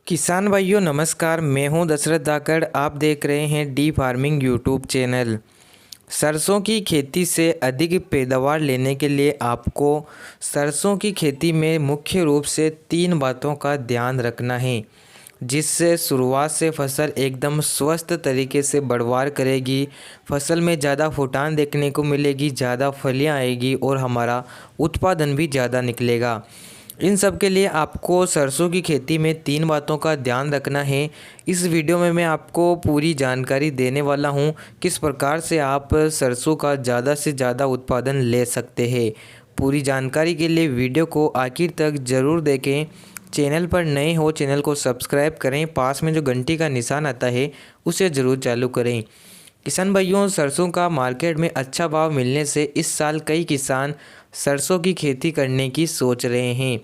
किसान भाइयों नमस्कार। मैं हूं दशरथ धाकड़। आप देख रहे हैं डी फार्मिंग यूट्यूब चैनल। सरसों की खेती से अधिक पैदावार लेने के लिए आपको सरसों की खेती में मुख्य रूप से 3 बातों का ध्यान रखना है, जिससे शुरुआत से फसल एकदम स्वस्थ तरीके से बढ़वार करेगी। फसल में ज़्यादा फुटान देखने को मिलेगी, ज़्यादा फलियां आएगी और हमारा उत्पादन भी ज़्यादा निकलेगा। इन सब के लिए आपको सरसों की खेती में 3 बातों का ध्यान रखना है। इस वीडियो में मैं आपको पूरी जानकारी देने वाला हूं, किस प्रकार से आप सरसों का ज़्यादा से ज़्यादा उत्पादन ले सकते हैं। पूरी जानकारी के लिए वीडियो को आखिर तक ज़रूर देखें। चैनल पर नए हो चैनल को सब्सक्राइब करें, पास में जो घंटी का निशान आता है उसे ज़रूर चालू करें। किसान भाइयों, सरसों का मार्केट में अच्छा भाव मिलने से इस साल कई किसान सरसों की खेती करने की सोच रहे हैं।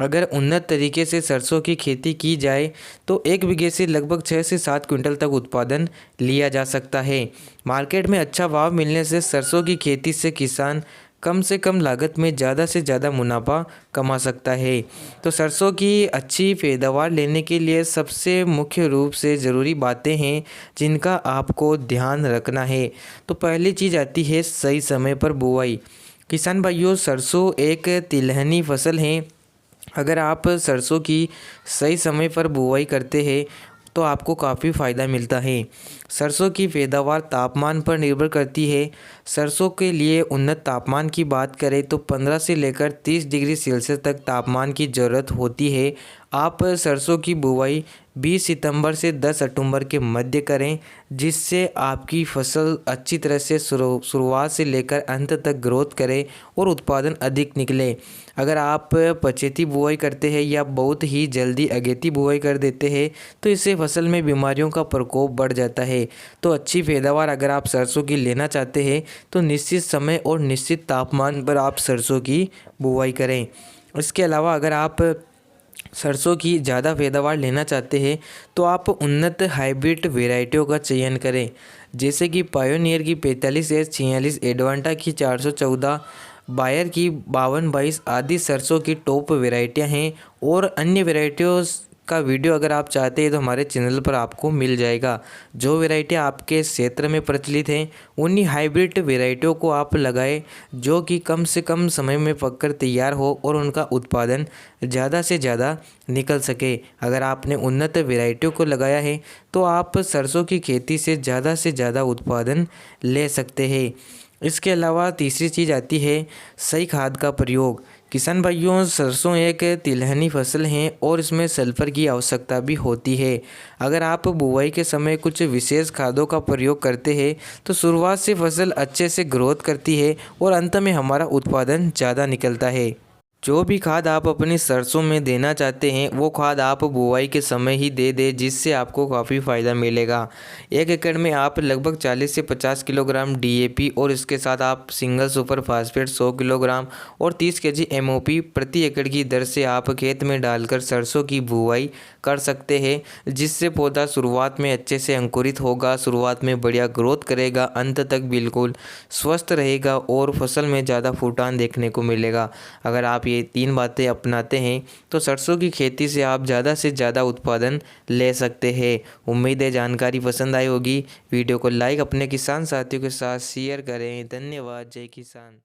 अगर उन्नत तरीके से सरसों की खेती की जाए तो 1 बीघे से लगभग 6 से 7 क्विंटल तक उत्पादन लिया जा सकता है। मार्केट में अच्छा भाव मिलने से सरसों की खेती से किसान कम से कम लागत में ज़्यादा से ज़्यादा मुनाफा कमा सकता है। तो सरसों की अच्छी पैदावार लेने के लिए सबसे मुख्य रूप से ज़रूरी बातें हैं जिनका आपको ध्यान रखना है। तो पहली चीज़ आती है सही समय पर बुआई। किसान भाइयों, सरसों एक तिलहनी फसल है। अगर आप सरसों की सही समय पर बुआई करते हैं तो आपको काफ़ी फ़ायदा मिलता है। सरसों की पैदावार तापमान पर निर्भर करती है। सरसों के लिए उन्नत तापमान की बात करें तो 15 से लेकर 30 डिग्री सेल्सियस तक तापमान की ज़रूरत होती है। आप सरसों की बुवाई 20 सितंबर से 10 अक्टूबर के मध्य करें, जिससे आपकी फसल अच्छी तरह से शुरुआत से लेकर अंत तक ग्रोथ करे और उत्पादन अधिक निकले। अगर आप पछेती बुआई करते हैं या बहुत ही जल्दी अगेती बुआई कर देते हैं तो इससे फसल में बीमारियों का प्रकोप बढ़ जाता है। तो अच्छी पैदावार अगर आप सरसों की लेना चाहते हैं तो निश्चित समय और निश्चित तापमान पर आप सरसों की बुआई करें। इसके अलावा अगर आप सरसों की ज़्यादा पैदावार लेना चाहते हैं तो आप उन्नत हाइब्रिड वेराइटियों का चयन करें, जैसे कि पायोनियर की 45S46, एडवांटा की 414, बायर की 5222 आदि सरसों की टॉप वेराइटियां हैं। और अन्य वेराइटियों का वीडियो अगर आप चाहते हैं तो हमारे चैनल पर आपको मिल जाएगा। जो वेराइटियां आपके क्षेत्र में प्रचलित हैं उन्हीं हाइब्रिड वेराइटियों को आप लगाएं, जो कि कम से कम समय में पककर तैयार हो और उनका उत्पादन ज़्यादा से ज़्यादा निकल सके। अगर आपने उन्नत वेराइटियों को लगाया है तो आप सरसों की खेती से ज़्यादा उत्पादन ले सकते हैं। इसके अलावा तीसरी चीज़ आती है सही खाद का प्रयोग। किसान भाइयों, सरसों एक तिलहनी फसल है और इसमें सल्फर की आवश्यकता भी होती है। अगर आप बुवाई के समय कुछ विशेष खादों का प्रयोग करते हैं तो शुरुआत से फसल अच्छे से ग्रोथ करती है और अंत में हमारा उत्पादन ज़्यादा निकलता है। जो भी खाद आप अपनी सरसों में देना चाहते हैं वो खाद आप बुवाई के समय ही दे दें, जिससे आपको काफ़ी फ़ायदा मिलेगा। 1 एकड़ में आप लगभग 40 से 50 किलोग्राम DAP और इसके साथ आप सिंगल सुपर फास्फेट 100 किलोग्राम और 30 kg MOP प्रति एकड़ की दर से आप खेत में डालकर सरसों की बुवाई कर सकते हैं, जिससे पौधा शुरुआत में अच्छे से अंकुरित होगा, शुरुआत में बढ़िया ग्रोथ करेगा, अंत तक बिल्कुल स्वस्थ रहेगा और फसल में ज़्यादा फूटान देखने को मिलेगा। अगर आप ये 3 बातें अपनाते हैं तो सरसों की खेती से आप ज़्यादा से ज़्यादा उत्पादन ले सकते हैं। उम्मीद है जानकारी पसंद आई होगी। वीडियो को लाइक अपने किसान साथियों के साथ शेयर करें। धन्यवाद। जय किसान।